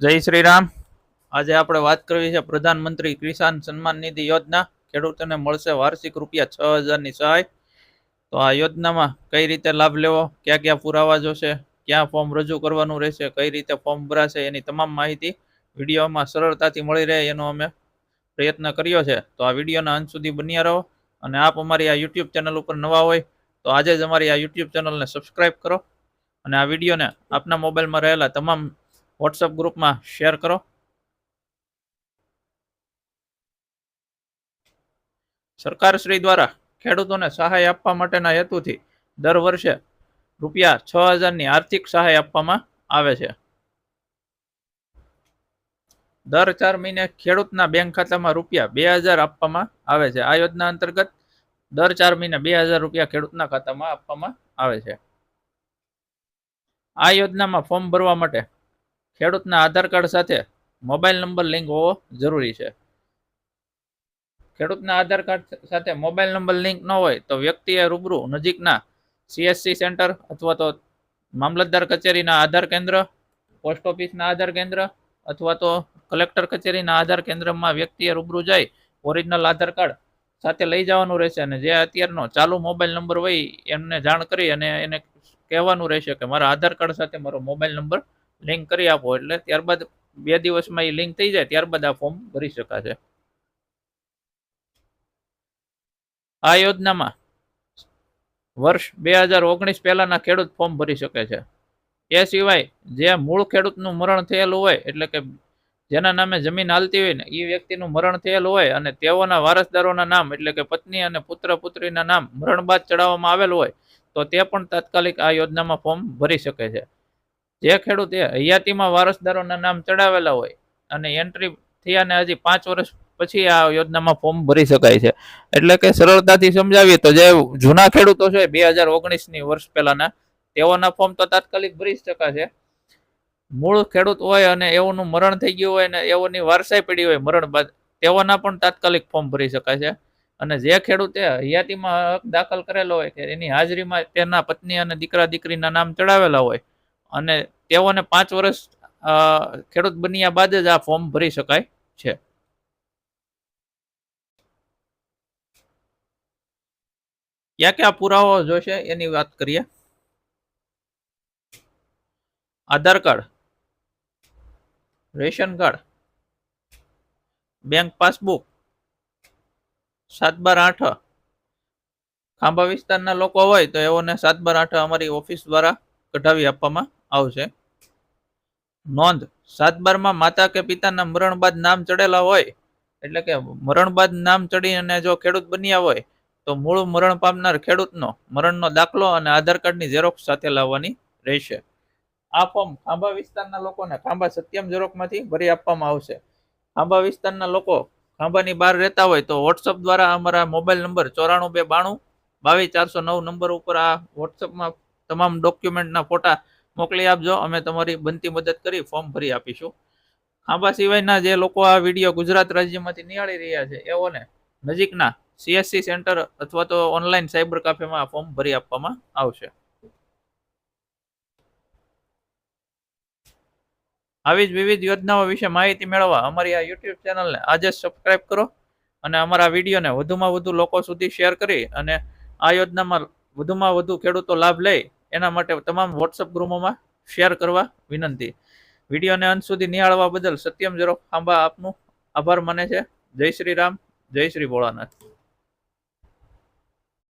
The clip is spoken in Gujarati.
જય શ્રી રામ. આજે આપણે વાત કરવી છે પ્રધાનમંત્રી કિસાન સન્માન નિધિ યોજના. ખેડૂતોને મળશે વાર્ષિક રૂપિયા 6,000ની સહાય. તો આ યોજનામાં કઈ રીતે લાભ લેવો, ક્યાં ક્યાં પુરાવા જોશે, ક્યાં ફોર્મ રજૂ કરવાનું રહેશે, કઈ રીતે ફોર્મ ભરાશે, એની તમામ માહિતી વિડીયોમાં સરળતાથી મળી રહે એનો અમે પ્રયત્ન કર્યો છે. તો આ વિડીયોના અંત સુધી બન્યા રહો. અને આપ અમારી આ યુટ્યુબ ચેનલ ઉપર નવા હોય તો આજે જ અમારી આ યુટ્યુબ ચેનલને સબસ્ક્રાઈબ કરો અને આ વિડીયોને આપના મોબાઈલમાં રહેલા તમામ વોટ્સઅપ ગ્રુપમાં શેર કરો. સરકાર શ્રી દ્વારા ખેડૂતોને સહાય આપવા માટેના હેતુથી દર વર્ષે રૂપિયા 6,000ની આર્થિક સહાય આપવામાં આવે છે. દર 4 મહિને ખેડૂતના બેંક ખાતામાં રૂપિયા 2,000 આપવામાં આવે છે. આ યોજના અંતર્ગત દર 4 મહિને 2,000 રૂપિયા ખેડૂતના ખાતામાં આપવામાં આવે છે. આ યોજનામાં ફોર્મ ભરવા માટે ખેડૂતના આધાર કાર્ડ સાથે મોબાઈલ નંબર લિંક હોવો જરૂરી છે. ખેડૂતના આધાર કાર્ડ સાથે મોબાઈલ નંબર લિંક ન હોય તો વ્યક્તિએ રૂબરૂ નજીકના CSC સેન્ટર અથવા તો મામલતદાર કચેરીના આધાર કેન્દ્ર, પોસ્ટ ઓફિસના આધાર કેન્દ્ર અથવા તો કલેક્ટર કચેરીના આધાર કેન્દ્રમાં વ્યક્તિએ રૂબરૂ જઈ ઓરિજિનલ આધાર કાર્ડ સાથે લઈ જવાનું રહેશે. અને જે અત્યારનો ચાલુ મોબાઈલ નંબર હોય એમને જાણ કરી અને એને કહેવાનું રહેશે કે મારા આધાર કાર્ડ સાથે મારો મોબાઈલ નંબર લિંક કરી આપો. એટલે ત્યારબાદ 2 દિવસમાં એ લિંક થઈ જાય ત્યારબાદ આ ફોર્મ ભરી શકાશે. આ યોજનામાં વર્ષ 2019 પહેલાના ખેડૂત ફોર્મ ભરી શકે છે. એ સિવાય જે મૂળ ખેડૂતનું મરણ થયેલું હોય, એટલે કે જેના નામે જમીન હાલતી હોય ને એ વ્યક્તિનું મરણ થયેલું હોય અને તેઓના વારસદારોના નામ એટલે કે પત્ની અને પુત્ર પુત્રીના નામ મરણ બાદ ચડાવવામાં આવેલું હોય તો તે પણ તાત્કાલિક આ યોજનામાં ફોર્મ ભરી શકે છે. જે ખેડૂતે હયાતીમાં વારસદારોના નામ ચડાવેલા હોય અને એન્ટ્રી થયાને હજી 5 વર્ષ પછી આ યોજનામાં ફોર્મ ભરી શકાય છે. એટલે કે સરળતાથી સમજાવીએ તો જે જૂના ખેડૂતો છે 2019ની વર્ષ પહેલાના તેઓના ફોર્મ તો તાત્કાલિક ભરી શકાશે. મૂળ ખેડૂત હોય અને એઓનું મરણ થઈ ગયું હોય ને એઓની વારસાઈ પડી હોય મરણ બાદ તેઓના પણ તાત્કાલિક ફોર્મ ભરી શકાય છે. અને જે ખેડૂતે હયાતીમાં હક દાખલ કરેલો હોય કે એની હાજરીમાં તેના પત્ની અને દીકરા દીકરીના નામ ચડાવેલા હોય અને તેઓને 5 વર્ષ ખેડૂત બન્યા બાદ જ આ ફોર્મ ભરી શકાય છે. ક્યાં ક્યાં પુરાવો જોશે એની વાત કરીએ. Aadhaar card, ration card, bank passbook, 7/12 8. Khambha વિસ્તારના લોકો હોય તો એઓને 7/8 અમારી ઓફિસ દ્વારા કઢાવી આપવામાં આવશે. નોંધ: 7/12માં માતા કે પિતાના મરણ બાદ નામ ચડેલા હોય એટલે કે મરણ બાદ નામ ચડી અને જો ખેડૂત બન્યા હોય તો મૂળ મરણ પામનાર ખેડૂતનો મરણનો દાખલો અને આધાર કાર્ડની ઝેરોક્ષ સાથે લાવવાની રહેશે. આ ફોર્મ ખાંભા વિસ્તારના લોકોને ખાંભા સત્યમ ઝેરોક્ષમાંથી ભરી આપવામાં આવશે. ખાંભા વિસ્તારના લોકો ખાંભાની બહાર રહેતા હોય તો વોટ્સઅપ દ્વારા અમારા મોબાઈલ નંબર 9429222409 નંબર ઉપર આ વોટ્સઅપમાં તમામ ડોક્યુમેન્ટના ફોટા મોકલી આપજો. અમે તમારી બનતી મદદ કરી ફોર્મ ભરી આપીશું. ખાંભા સિવાયના જે લોકો આ વિડીયો ગુજરાત રાજ્યમાંથી નિહાળી રહ્યા છે એઓને નજીકના CSC સેન્ટર અથવા તો ઓનલાઈન સાયબર કાફેમાં આ ફોર્મ ભરી આપવામાં આવશે. આવી જ વિવિધ યોજનાઓ વિશે માહિતી મેળવવા અમારી આ યુટ્યુબ ચેનલને આજે જ સબસ્ક્રાઈબ કરો અને અમારા વિડીયોને વધુમાં વધુ લોકો સુધી શેર કરી અને આ યોજનામાં વધુમાં વધુ ખેડૂતો લાભ લે એના માટે તમામ વોટ્સઅપ ગ્રુપોમાં શેર કરવા વિનંતી. વિડીયોને અંત સુધી નિહાળવા બદલ સત્યમ ઝેરોક્ષ ખાંભા આપનું આભાર માને છે. જય શ્રી રામ, જય શ્રી ભોળાનાથ.